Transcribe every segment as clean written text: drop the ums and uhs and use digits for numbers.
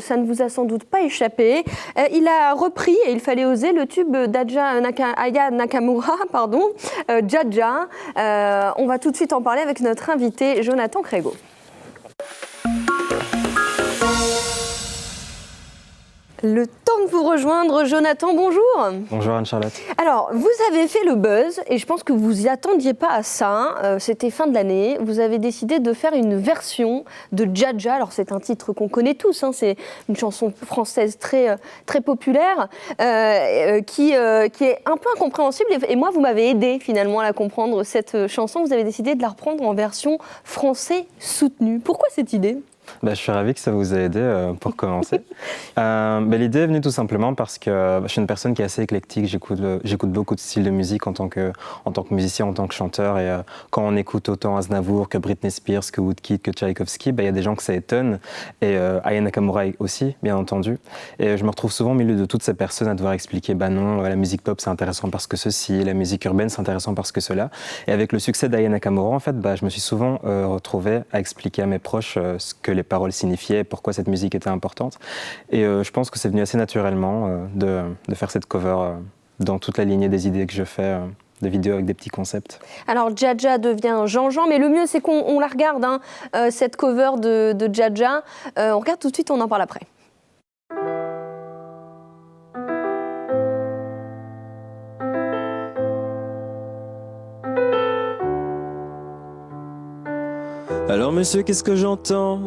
Ça ne vous a sans doute pas échappé. Il a repris, et il fallait oser, le tube Aya Nakamura, Jaja. On va tout de suite en parler avec notre invité Jonathan Crégo. Le temps de vous rejoindre, Jonathan, bonjour. Bonjour Anne-Charlotte. Alors, vous avez fait le buzz, et je pense que vous n'y attendiez pas à ça, c'était fin de l'année. Vous avez décidé de faire une version de Jaja. Alors, c'est un titre qu'on connaît tous, hein, c'est une chanson française très, très populaire, qui est un peu incompréhensible. Et moi, vous m'avez aidé finalement à la comprendre, cette chanson. Vous avez décidé de la reprendre en version français soutenu. Pourquoi cette idée ? Je suis ravi que ça vous ait aidé pour commencer. L'idée est venue tout simplement parce que je suis une personne qui est assez éclectique. J'écoute beaucoup de styles de musique en tant que musicien, en tant que chanteur. Et quand on écoute autant Aznavour que Britney Spears, que Woodkid, que Tchaïkovski, il y a des gens que ça étonne. Et Aya Nakamura aussi, bien entendu. Et je me retrouve souvent au milieu de toutes ces personnes à devoir expliquer non, la musique pop c'est intéressant parce que ceci, la musique urbaine c'est intéressant parce que cela. Et avec le succès d'Aya Nakamura, en fait, je me suis souvent retrouvé à expliquer à mes proches ce que les paroles signifiaient, pourquoi cette musique était importante. Et je pense que c'est venu assez naturellement de faire cette cover dans toute la lignée des idées que je fais, des vidéos avec des petits concepts. Alors Jaja devient Jean-Jean, mais le mieux c'est qu'on la regarde, cette cover de Jaja. On regarde tout de suite, on en parle après. Alors monsieur, qu'est-ce que j'entends?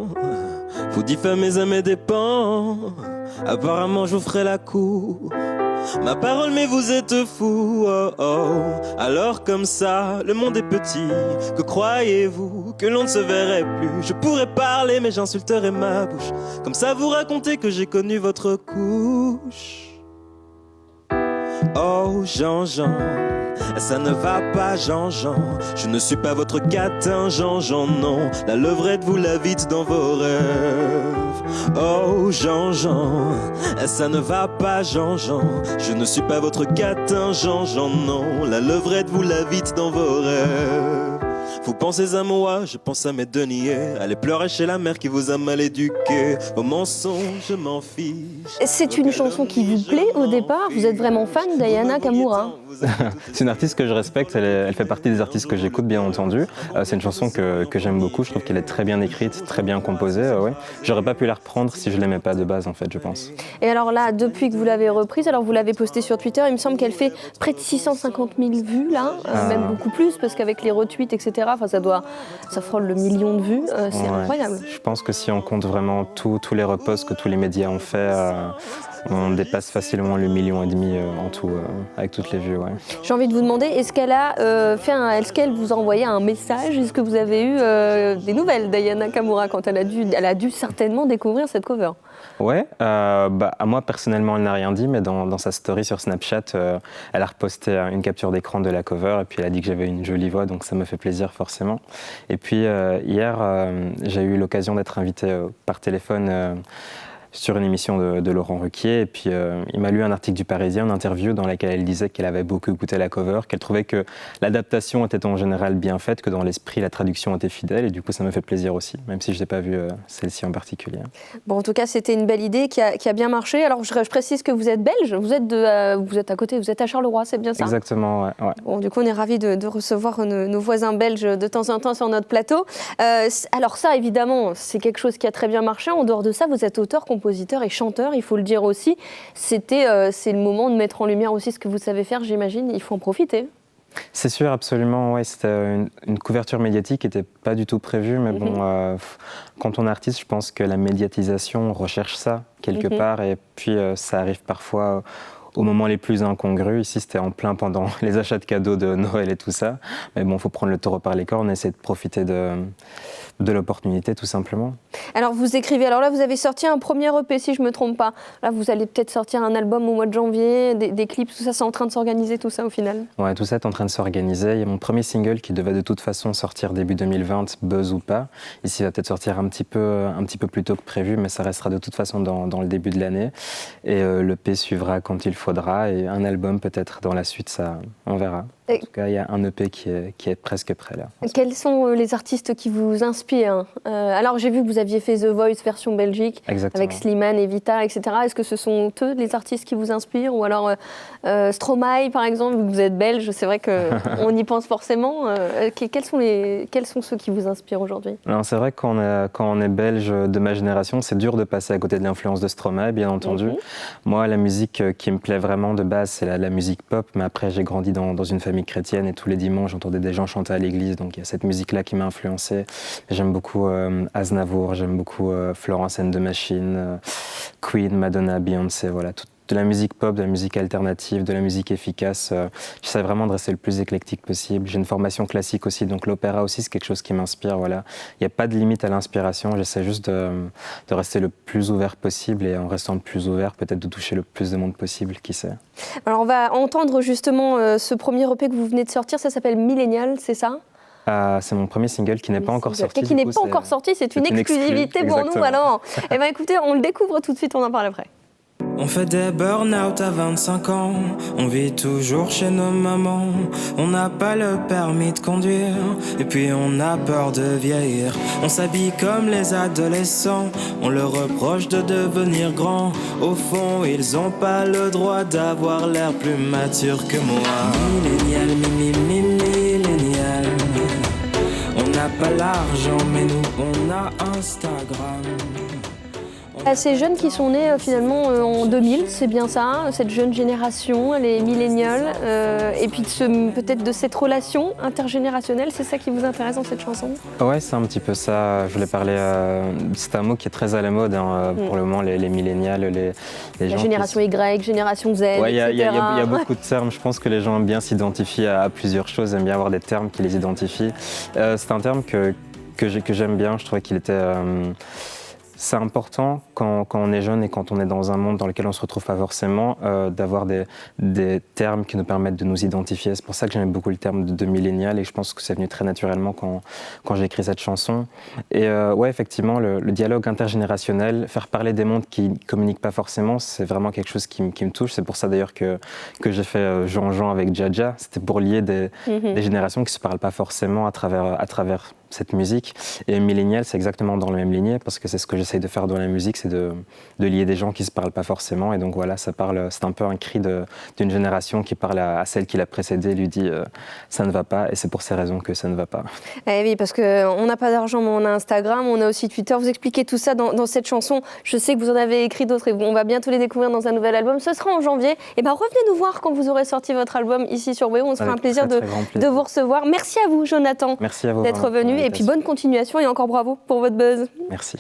Vous diffamez à mes dépens. Apparemment je vous ferai la cour. Ma parole mais vous êtes fou, oh oh. Alors comme ça, le monde est petit. Que croyez-vous que l'on ne se verrait plus? Je pourrais parler mais j'insulterais ma bouche. Comme ça vous racontez que j'ai connu votre couche. Oh Jean-Jean, ça ne va pas Jean-Jean. Je ne suis pas votre catin Jean-Jean, non. La levrette vous la vite dans vos rêves. Oh Jean-Jean, ça ne va pas Jean-Jean. Je ne suis pas votre catin Jean-Jean, non. La levrette vous la vite dans vos rêves. Vous pensez à moi, je pense à mes deniers. Allez pleurer chez la mère qui vous a mal éduqué. Vos mensonges, je m'en fiche. C'est une chanson qui vous plaît au départ? Vous êtes vraiment fan d'Aya Nakamura? C'est une artiste que je respecte, elle fait partie des artistes que j'écoute bien entendu. C'est une chanson que j'aime beaucoup, je trouve qu'elle est très bien écrite, très bien composée. Ouais. J'aurais pas pu la reprendre si je l'aimais pas de base en fait, je pense. Et alors là, depuis que vous l'avez reprise, alors vous l'avez postée sur Twitter, il me semble qu'elle fait près de 650 000 vues là, même beaucoup plus parce qu'avec les retweets etc, ça frôle le million de vues, c'est incroyable. Je pense que si on compte vraiment tous les reposts que tous les médias ont fait, on dépasse facilement le 1,5 million en tout, avec toutes les vues. Ouais. J'ai envie de vous demander, est-ce qu'elle vous a envoyé un message? Est-ce que vous avez eu des nouvelles d'Aya Nakamura quand elle a dû certainement découvrir cette cover? Ouais, à moi personnellement elle n'a rien dit, mais dans sa story sur Snapchat, elle a reposté une capture d'écran de la cover et puis elle a dit que j'avais une jolie voix, donc ça me fait plaisir forcément. Et puis hier, j'ai eu l'occasion d'être invité par téléphone sur une émission de Laurent Ruquier, et puis il m'a lu un article du Parisien, une interview dans laquelle elle disait qu'elle avait beaucoup écouté la cover, qu'elle trouvait que l'adaptation était en général bien faite, que dans l'esprit la traduction était fidèle, et du coup ça me fait plaisir aussi, même si je n'ai pas vu celle-ci en particulier. Bon, en tout cas c'était une belle idée qui a bien marché. Alors je précise que vous êtes belge, vous êtes à côté, vous êtes à Charleroi, c'est bien ça? Exactement, ouais. Bon, du coup on est ravis de recevoir nos voisins belges de temps en temps sur notre plateau. Alors ça évidemment c'est quelque chose qui a très bien marché. En dehors de ça, vous êtes auteur, compositeur et chanteur, il faut le dire aussi. C'est le moment de mettre en lumière aussi ce que vous savez faire, j'imagine, il faut en profiter. C'est sûr, absolument, ouais, c'était une couverture médiatique qui n'était pas du tout prévue, mais bon, quand on est artiste, je pense que la médiatisation, on recherche ça quelque part, et puis ça arrive parfois aux moments les plus incongrus. Ici, c'était en plein pendant les achats de cadeaux de Noël et tout ça, mais bon, il faut prendre le taureau par les cornes, essayer de profiter de l'opportunité, tout simplement. Alors vous écrivez, alors là vous avez sorti un premier EP si je ne me trompe pas. Là vous allez peut-être sortir un album au mois de janvier, des clips, tout ça c'est en train de s'organiser tout ça au final? Ouais, tout ça est en train de s'organiser. Il y a mon premier single qui devait de toute façon sortir début 2020, buzz ou pas. Ici il va peut-être sortir un petit peu plus tôt que prévu, mais ça restera de toute façon dans le début de l'année. Et l'EP suivra quand il faudra, et un album peut-être dans la suite, ça on verra. En tout cas, il y a un EP qui est presque prêt là. Quels sont les artistes qui vous inspirent? Alors j'ai vu que vous aviez fait The Voice version Belgique. Exactement. Avec Slimane, Evita, etc. Est-ce que ce sont eux les artistes qui vous inspirent? Ou alors Stromae par exemple, vous êtes belge, c'est vrai qu'on y pense forcément. Quels sont ceux qui vous inspirent aujourd'hui? C'est vrai que quand on est belge de ma génération, c'est dur de passer à côté de l'influence de Stromae, bien entendu. Moi, la musique qui me plaît vraiment de base, c'est la musique pop, mais après j'ai grandi dans une famille chrétienne et tous les dimanches j'entendais des gens chanter à l'église, donc il y a cette musique-là qui m'a influencé. J'aime beaucoup Aznavour, j'aime beaucoup Florence and the Machine, Queen, Madonna, Beyoncé, voilà, de la musique pop, de la musique alternative, de la musique efficace. J'essaie vraiment de rester le plus éclectique possible. J'ai une formation classique aussi, donc l'opéra aussi c'est quelque chose qui m'inspire. Voilà. Il n'y a pas de limite à l'inspiration, j'essaie juste de rester le plus ouvert possible et en restant le plus ouvert, peut-être de toucher le plus de monde possible, qui sait. Alors on va entendre justement ce premier EP que vous venez de sortir, ça s'appelle Millennial, c'est ça? C'est mon premier single qui n'est pas encore sorti. Qui n'est pas encore sorti, c'est une exclusivité pour nous alors. Eh bien écoutez, on le découvre tout de suite, on en parle après. On fait des burn-out à 25 ans, on vit toujours chez nos mamans. On n'a pas le permis de conduire, et puis on a peur de vieillir. On s'habille comme les adolescents, on leur reproche de devenir grands. Au fond, ils ont pas le droit d'avoir l'air plus mature que moi. Millénial, millénial. On n'a pas l'argent, mais nous on a Instagram. Ces jeunes qui sont nés finalement en 2000, c'est bien ça, cette jeune génération, les millénials, et puis peut-être de cette relation intergénérationnelle, c'est ça qui vous intéresse dans cette chanson? Ouais, c'est un petit peu ça. Je voulais parler. C'est un mot qui est très à la mode pour le moment, les millénials, les gens. La génération Y, génération Z, etc. Il y a beaucoup de termes. Je pense que les gens aiment bien s'identifier à plusieurs choses, aiment bien avoir des termes qui les identifient. C'est un terme que j'aime bien. Je trouvais qu'il était. C'est important quand on est jeune et quand on est dans un monde dans lequel on ne se retrouve pas forcément d'avoir des termes qui nous permettent de nous identifier. C'est pour ça que j'aime beaucoup le terme de millénial et je pense que c'est venu très naturellement quand j'ai écrit cette chanson. Et ouais, effectivement, le dialogue intergénérationnel, faire parler des mondes qui ne communiquent pas forcément, c'est vraiment quelque chose qui me touche. C'est pour ça d'ailleurs que j'ai fait Jean-Jean avec Dja. C'était pour lier des générations qui ne se parlent pas forcément à travers cette musique. Et millénial, c'est exactement dans la même lignée parce que c'est ce que j'essaye de faire dans la musique, c'est de lier des gens qui ne se parlent pas forcément. Et donc voilà, c'est un peu un cri d'une génération qui parle à celle qui l'a précédée, lui dit ça ne va pas et c'est pour ces raisons que ça ne va pas. Eh oui, parce qu'on n'a pas d'argent, mais on a Instagram, on a aussi Twitter. Vous expliquez tout ça dans cette chanson. Je sais que vous en avez écrit d'autres et on va bientôt les découvrir dans un nouvel album. Ce sera en janvier. Et ben revenez nous voir quand vous aurez sorti votre album ici sur WEO. On se fera un plaisir de vous recevoir. Merci à vous, Jonathan, Merci à vous d'être venu. Et puis bonne continuation et encore bravo pour votre buzz. Merci.